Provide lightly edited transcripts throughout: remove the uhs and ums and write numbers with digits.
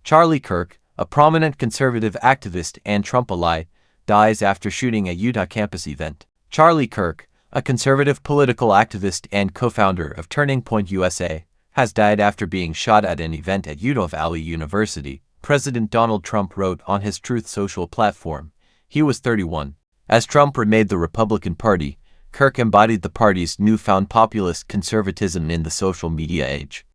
Charlie Kirk, a prominent conservative activist and Trump ally, dies after shooting a Utah campus event. Charlie Kirk, a conservative political activist and co-founder of Turning Point USA, has died after being shot at an event at Utah Valley University, President Donald Trump wrote on his Truth Social platform. He was 31. As Trump remade the Republican Party, Kirk embodied the party's newfound populist conservatism in the social media age.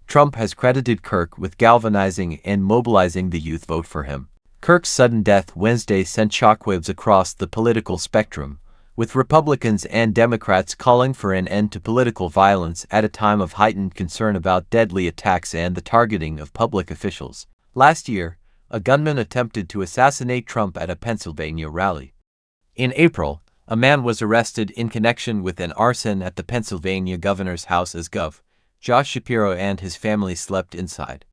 Trump has credited Kirk with galvanizing and mobilizing the youth vote for him. Kirk's sudden death Wednesday sent shockwaves across the political spectrum, with Republicans and Democrats calling for an end to political violence at a time of heightened concern about deadly attacks and the targeting of public officials. Last year, a gunman attempted to assassinate Trump at a Pennsylvania rally. In April, a man was arrested in connection with an arson at the Pennsylvania governor's house as Gov. Josh Shapiro and his family slept inside.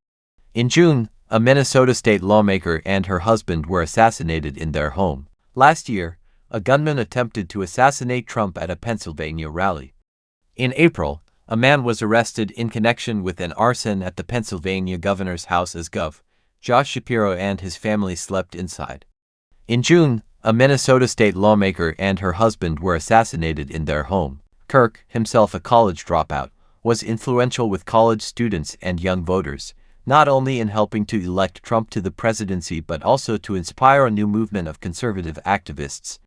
In June, a Minnesota state lawmaker and her husband were assassinated in their home. Last year, a gunman attempted to assassinate Trump at a Pennsylvania rally. In April, a man was arrested in connection with an arson at the Pennsylvania governor's house as Gov. Josh Shapiro and his family slept inside. In June, a Minnesota state lawmaker and her husband were assassinated in their home. Kirk, himself a college dropout, was influential with college students and young voters, not only in helping to elect Trump to the presidency but also to inspire a new movement of conservative activists.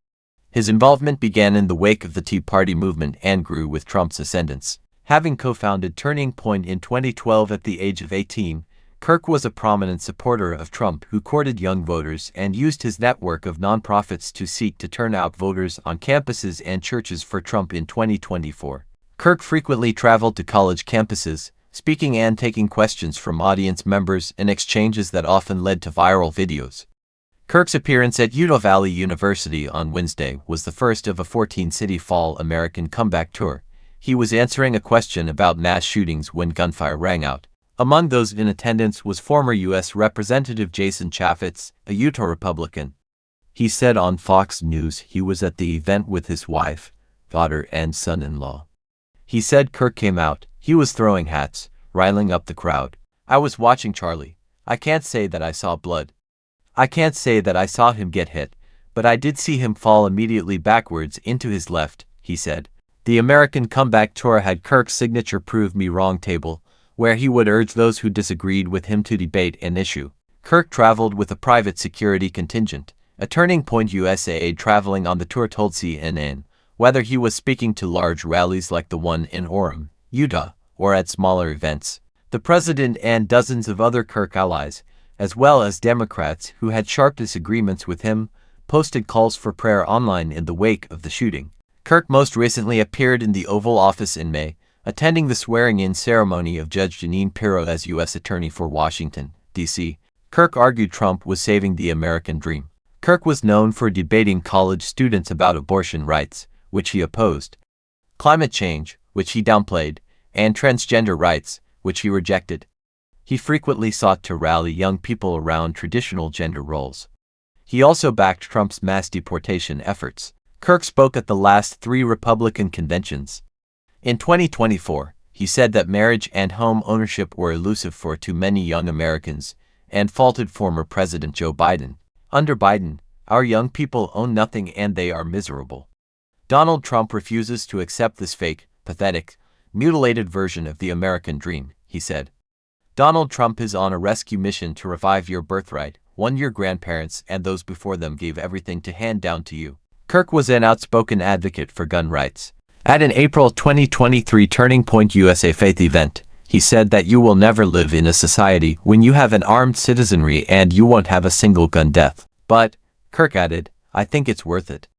His involvement began in the wake of the Tea Party movement and grew with Trump's ascendance. Having co-founded Turning Point in 2012 at the age of 18, Kirk was a prominent supporter of Trump who courted young voters and used his network of nonprofits to seek to turn out voters on campuses and churches for Trump in 2024. Kirk frequently traveled to college campuses, speaking and taking questions from audience members in exchanges that often led to viral videos. Kirk's appearance at Utah Valley University on Wednesday was the first of a 14-city Fall American comeback tour. He was answering a question about mass shootings when gunfire rang out. Among those in attendance was former U.S. Representative Jason Chaffetz, a Utah Republican. He said on Fox News he was at the event with his wife, daughter, and son-in-law. He said Kirk came out, he was throwing hats, riling up the crowd. I was watching Charlie. I can't say that I saw blood. I can't say that I saw him get hit, but I did see him fall immediately backwards into his left, he said. The American Comeback Tour had Kirk's signature Prove Me Wrong table, where he would urge those who disagreed with him to debate an issue. Kirk traveled with a private security contingent. A Turning Point USA aide traveling on the tour told CNN whether he was speaking to large rallies like the one in Orem, Utah, or at smaller events. The president and dozens of other Kirk allies, as well as Democrats who had sharp disagreements with him, posted calls for prayer online in the wake of the shooting. Kirk most recently appeared in the Oval Office in May, attending the swearing-in ceremony of Judge Jeanine Pirro as U.S. Attorney for Washington, D.C. Kirk argued Trump was saving the American dream. Kirk was known for debating college students about abortion rights, which he opposed, climate change, which he downplayed, and transgender rights, which he rejected. He frequently sought to rally young people around traditional gender roles. He also backed Trump's mass deportation efforts. Kirk spoke at the last 3 Republican conventions. In 2024, he said that marriage and home ownership were elusive for too many young Americans, and faulted former President Joe Biden. Under Biden, our young people own nothing and they are miserable. Donald Trump refuses to accept this fake, pathetic, mutilated version of the American dream, he said. Donald Trump is on a rescue mission to revive your birthright, one your grandparents and those before them gave everything to hand down to you. Kirk was an outspoken advocate for gun rights. At an April 2023 Turning Point USA faith event, he said that you will never live in a society when you have an armed citizenry and you won't have a single gun death. But, Kirk added, I think it's worth it.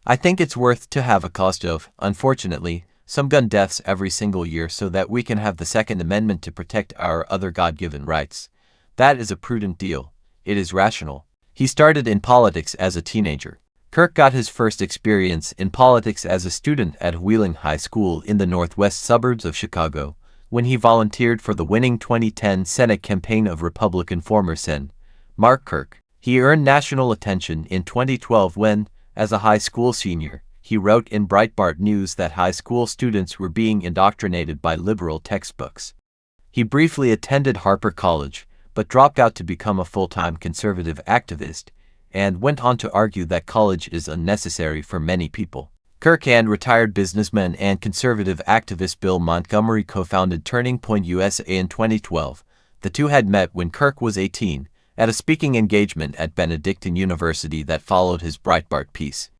I think it's worth to have a cost of, unfortunately, some gun deaths every single year so that we can have the Second Amendment to protect our other God-given rights. That is a prudent deal. It is rational. He started in politics as a teenager. Kirk got his first experience in politics as a student at Wheeling High School in the northwest suburbs of Chicago, when he volunteered for the winning 2010 Senate campaign of Republican former Sen. Mark Kirk. He earned national attention in 2012 when, as a high school senior, he wrote in Breitbart News that high school students were being indoctrinated by liberal textbooks. He briefly attended Harper College, but dropped out to become a full-time conservative activist, and went on to argue that college is unnecessary for many people. Kirk and retired businessman and conservative activist Bill Montgomery co-founded Turning Point USA in 2012. The two had met when Kirk was 18, at a speaking engagement at Benedictine University that followed his Breitbart piece.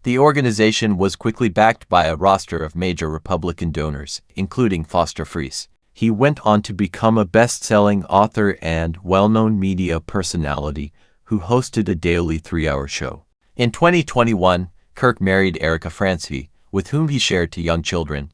The organization was quickly backed by a roster of major Republican donors, including Foster Friess. He went on to become a best-selling author and well-known media personality who hosted a daily 3-hour show. In 2021, Kirk married Erica Francie, with whom he shared 2 young children.